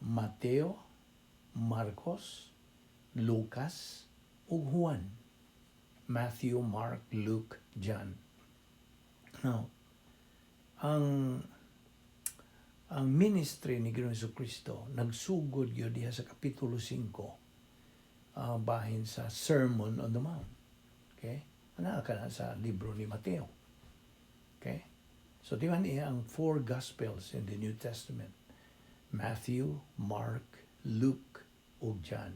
Mateo, Marcos, Lucas, ug Juan. Matthew, Mark, Luke, John. Now, ang ministry ni Ginoong Kristo nagsugod yun diha sa Kapitulo 5, bahin sa Sermon on the Mount. Okay? Ana ka na sa libro ni Mateo. Okay? So, diyan niya ang 4 Gospels in the New Testament: Matthew, Mark, Luke, ug John.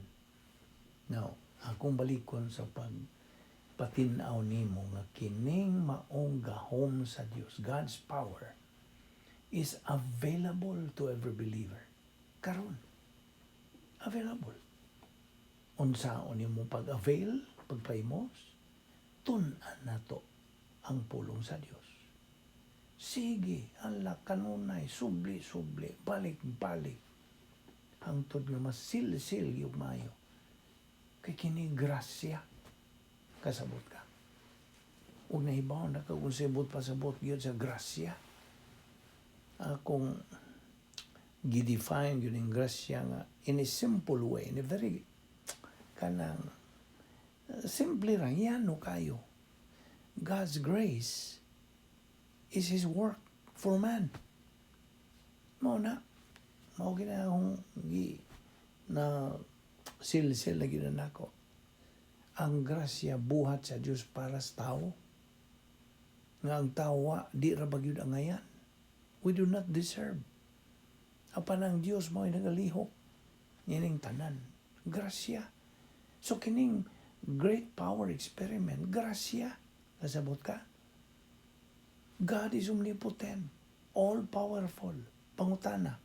Now, akong balikon sa patinaw nimo nga kining maong gahom sa Dios, God's power, is available to every believer. Karon, available. Unsaon nimo pag-avail, pagpaimos, tun-an nato ang pulong sa Dios. Sige, ala kanunay, subli-subli, balik-balik, hangtod nga masil-sil yung mayo. Kay kini grasya, kasabot ka. Ug nahibaw na ka kung sabot pasabot yun sa grasya. Kung gidefine yun yung grasya nga in a simple way, in a very kanang simple lang, yano kayo. God's grace is His work for man. Mao ginahong na sil-sil na ginanako. Ang grasya buhat sa Diyos para sa tao. Nga ang tawa, di ra bagyud ang ngayan. We do not deserve. Apan ang Diyos mo ay nagalihok. Yan tanan. Grasya. So kining great power experiment, grasya. Kasabot ka? God is omnipotent, all-powerful. Pangutana,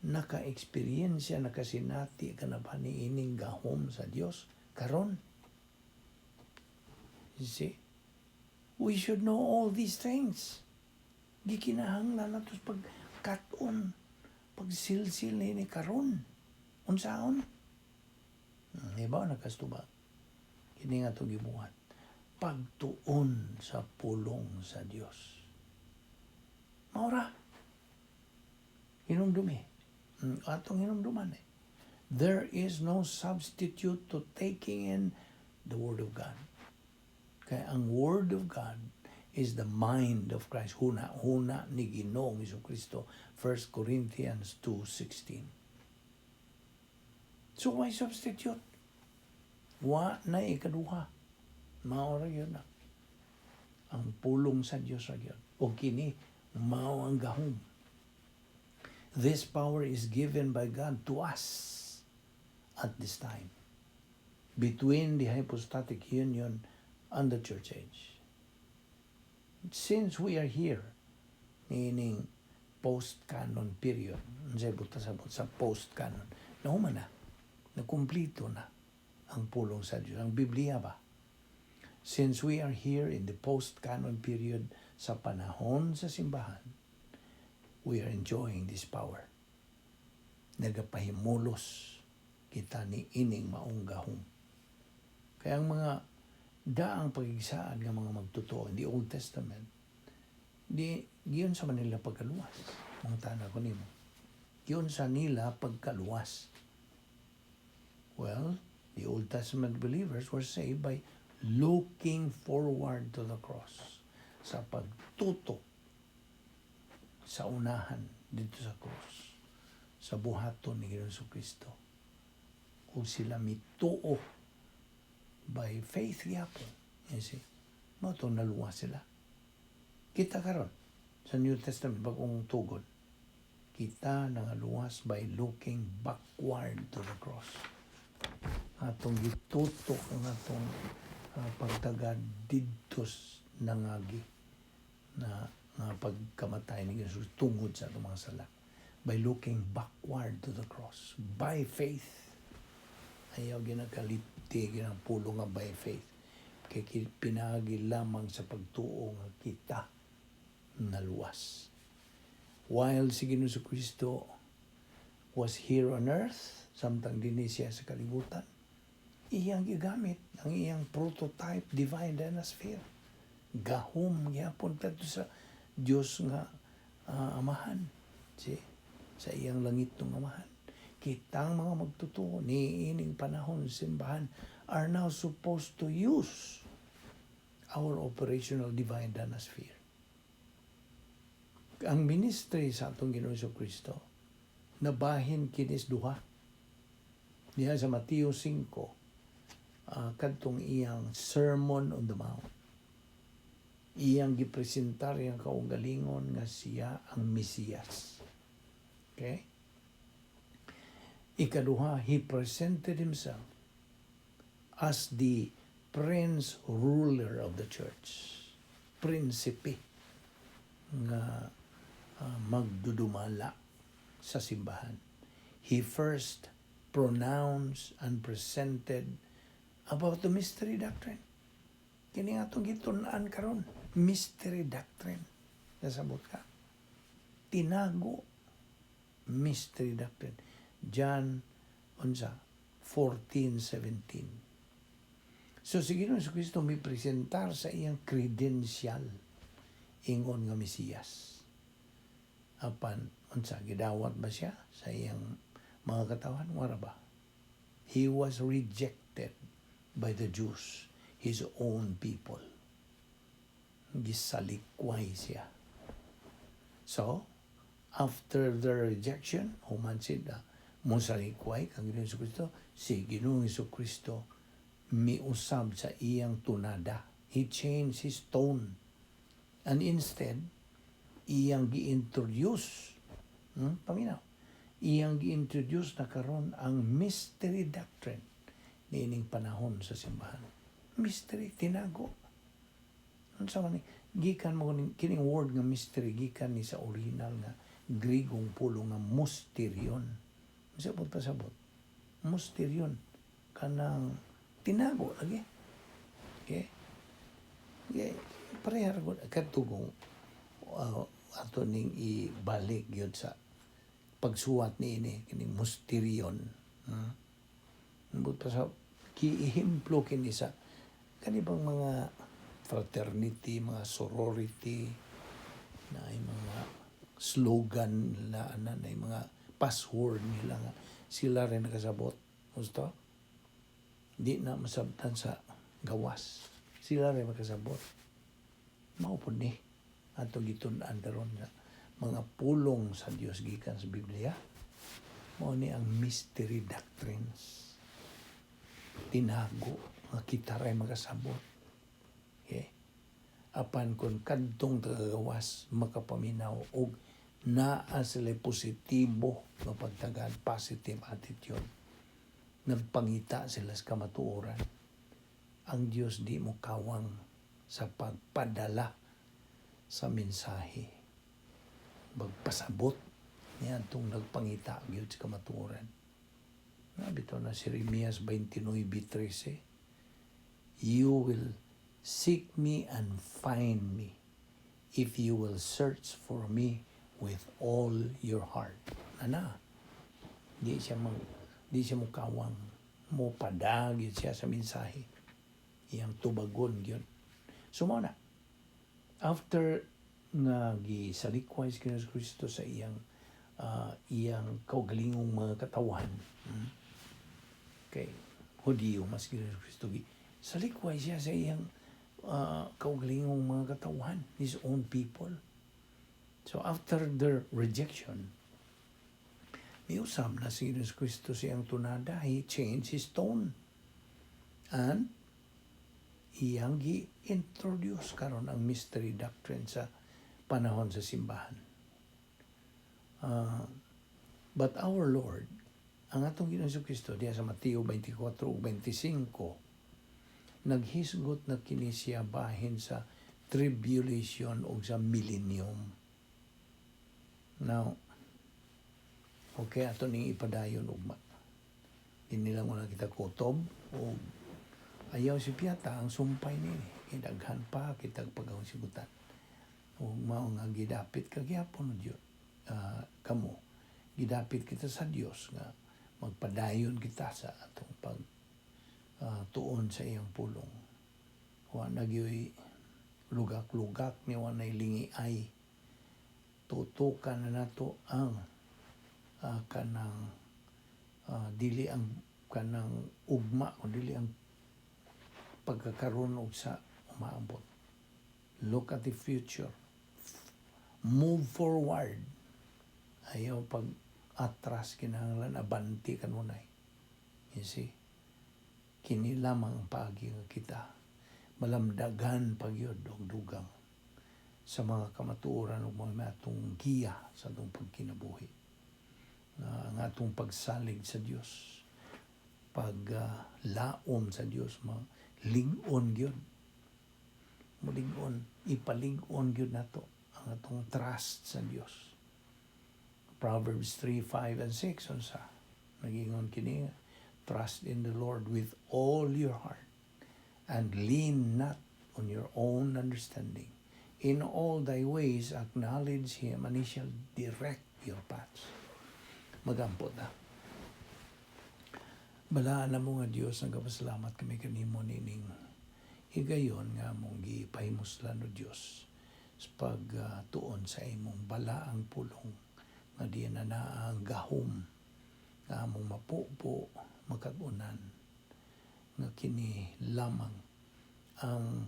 naka-experiensya, nakasinati ka na ba ni ining gahom sa Diyos? Karon. You see? We should know all these things. Gikinahanglan nato pagkaton, pagsilsil na ini karon. Unsaon? Diba nakastubag? Kini nga ito gibuhat. Pagtuon sa pulong sa Diyos. Maura. Hinumdumi. Atong hinumduman eh. There is no substitute to taking in the Word of God. Kaya ang Word of God is the mind of Christ. Huna ni Ginoong Jesucristo. 1 Corinthians 2:16. So why substitute? Wa na ikaduha. Maora yun na. Ang pulong sa Diyos ra yun. O kini, mao ang gahom. This power is given by God to us at this time, between the hypostatic union and the church age. Since we are here, meaning post-canon period, sa post-canon, nahuman na, nakumplito na ang pulong sa Diyos. Ang Biblia ba? Since we are here in the post-canon period, sa panahon sa simbahan, we are enjoying this power. Nagapahimulos kita ni ining maong gahom. Kaya ang mga daang pagigsaan ng mga magtotoo in the Old Testament, giyon sa Manila pagkaluwas. Ang tana ko nimo. Giyon sa nila pagkaluwas. Well, the Old Testament believers were saved by looking forward to the cross. Sa pagtutok sa unahan dito sa cross. Sa buhaton ni Ginoong Kristo. Kung sila mituo by faith yapon. You see? Matong naluwas sila. Kita karon sa New Testament bagong tugod. Kita nangaluwas by looking backward to the cross. Atong gitutok ang atong pagtagad didtos nangagi na pagkamatay ni Jesus tungod sa atong mga sala. by looking backward to the cross. By faith. Ayaw ginakaliti, ginapulong nga by faith. Kaya pinagi lamang sa pagtuo nga kita naluwas. While si Ginoong Kristo was here on earth, samtang din siya sa kalibutan, iyang gigamit ang iyang prototype divine dynasty. Gahom gyapon kadto sa Dios nga amahan, sa iyang langit ng amahan. Kitang mga magtutuo ni ining panahon simbahan are now supposed to use our operational divine dynasty. Ang ministry sa atong Ginoong Kristo nabahin kinis duha. Diha sa Mateo 5, kadtong iyang Sermon on the Mount. Iyang gipresentar iyang kaugalingon nga siya ang Mesiyas. Okay? Ikaduha, he presented himself as the prince ruler of the church. Prinsipe nga magdudumala sa simbahan. He first pronounced and presented about the mystery doctrine. Kini nga itong gitunan karon, mystery doctrine. Nasabot ka? Tinago, mystery doctrine. John 14:17. So si Ginoong Kristo may presentar sa iyang credential ingon nga Mesiyas. Apan gidawat ba siya sa iyang mga katawan? Wala ba? He was rejected by the Jews, his own people. Gisalikway siya. So, after the rejection, human sila, musalikway kang Ginoong Kristo, si Ginoong Kristo miusab sa iyang tunada. He changed his tone. And instead, iyang gi-introduce, paminaw, iyang gi-introduce na karon ang mystery doctrine niining panahon sa simbahan. Mystery, tinago. Unsa man ni gikan mo kining word nga mystery gikan ni sa original nga Grigong pulo nga mysterion. Sabot pasabot. Mysterion kanang tinago lagi. Okay? Okay. Parehar ko katugong ato ning ibalik gyud sa pagsuwat niini kining mysterion. Sabot pasabot giihimplo kini sa kanibang mga fraternity, mga sorority, na ay mga slogan nila, na ay mga password nila nga. Sila rin nakasabot. Gusto? Di na masabtan sa gawas. Sila rin makasabot. Maupod ni. Ato gitun-an karon nga mga pulong sa Dios gikan sa Biblia. Mao ni ang mystery doctrines. Tinago nga kita rin makasabot. Okay? Apan kung kadtong tagagawas makapaminaw og naa sila positibo nga pagtagad, positive attitude. Nagpangita sila sa kamatuoran. Ang Dios di mo kawang sa pagpadala sa mensahe. Magpasabot niya itong nagpangita gyud sa kamatuoran. Nabito na si Jeremias 29:13. You will seek me and find me if you will search for me with all your heart. Di siya mukawang mo padag siya sa mensahe. Iyang tubagon yun. Sumana. After nga gisalikway si Ginoong Kristo sa iyang kaugalingong mga katawan. Okay. Hudiyo mas Ginoong Kristo salikway siya sa iyang kaugalingong mga katawan, his own people. So after their rejection, miusab na si Jesus Kristo siyang tunada. He changed his tone. And iyang gi-introduce karon ang mystery doctrine sa panahon sa simbahan. But our Lord, ang atong Ginoong Kristo diya sa Mateo 24:25, naghisgot na kini siya bahin sa tribulation o sa millennium. Now, Okay, ato ning ipadayon ugma. Hindi lang wala kita kutob o ayaw si piyata ang sumpay ni idaghan pa kitag pagawsigutan. O mao nga gidapit kagyapon Diyo kamo. Gidapit kita sa Dios nga magpadayon kita sa atong pag tuon sa iyang pulong. Wa nagyoy lugak-lugak ni wa nay lingiay. Tutukan na nato ang kanang dili ang kanang ugma o dili ang pagkakaroon og sa umaabot. Look at the future. Move forward. Ayaw pag atras kinahanglan abanti kanunay. You see? Kini lamang paagi nga kita malamdagan pagyod og dugang sa mga kamatuoran ug mga atong giya sa atong pagkinabuhi. Ang atong pagsalig sa Dios, paglaom sa Dios, lig-on gyud. Mulig-on, ipalig-on gyud nato ang atong trust sa Dios. Proverbs 3, 5, and 6 unsa nagingon kini, trust in the Lord with all your heart and lean not on your own understanding. In all thy ways acknowledge Him and He shall direct your paths. Magampot na. Balaan na mo nga Diyos, nagpasalamat kami kanimo nining higayon nga mong gipahimuslan o Diyos sa pagtuon sa imong balaang pulong nga diyan na ang gahom nga among mapupo makatunan nga kini lamang ang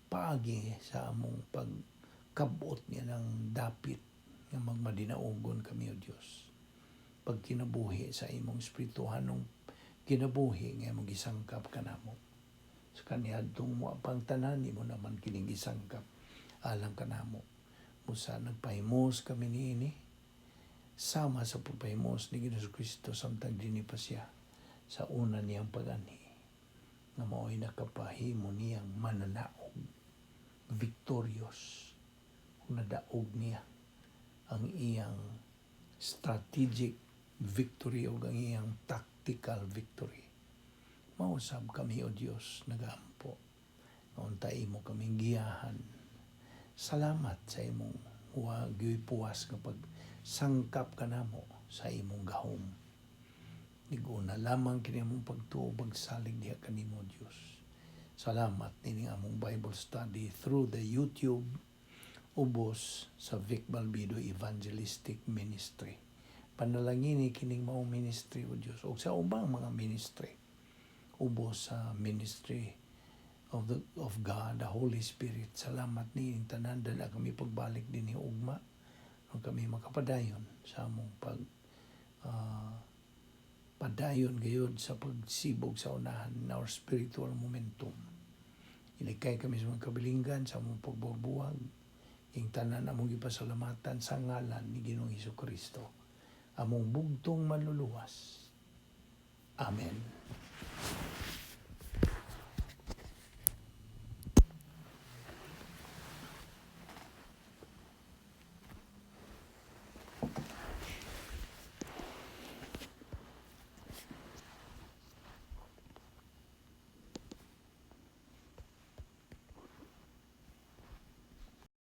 paagi sa among pagkabot niya ng dapit nga magmadinaugon kami o Diyos. Pagkinabuhi sa imong espirituhanong kinabuhi nga mong gisangkap kanamo. Sa kaniadtong mo pang tanan mo naman kining gisangkap alang kanamo. Musa nagpahimos kami niini sama sa pagpahimos ni Ginoong Kristo samtang dinhi pa siya sa una niyang pag-anhi nga mao'y nakapahimo niyang mananaog, victorious, nadaog niya ang iyang strategic victory o ang iyang tactical victory. Mausab kami o Diyos nagampo. Nauntay mo kaming giyahan. Salamat sa imong huwag puwas kapag sangkap ka namo sa imong gahom. Iguna lamang kini among pagtuo pagsalig diha kanimo Dios. Salamat nining among Bible study through the YouTube ubos sa Vic Balbido Evangelistic Ministry. Panalangin kining maong ministry o Dios o sa ubang mga ministry ubos sa ministry of God, the Holy Spirit. Salamat nining tanan dala kami pagbalik dinhi ugma ug kami makapadayon sa among padayon gayud sa pagsibog sa unahan in our spiritual momentum. Ilikay kami sa mga kabilinggan sa among pagbubuwag. Ing tanan among gipasalamatan sa ngalan ni Ginoong Hesukristo. Among bugtong manluluwas. Amen.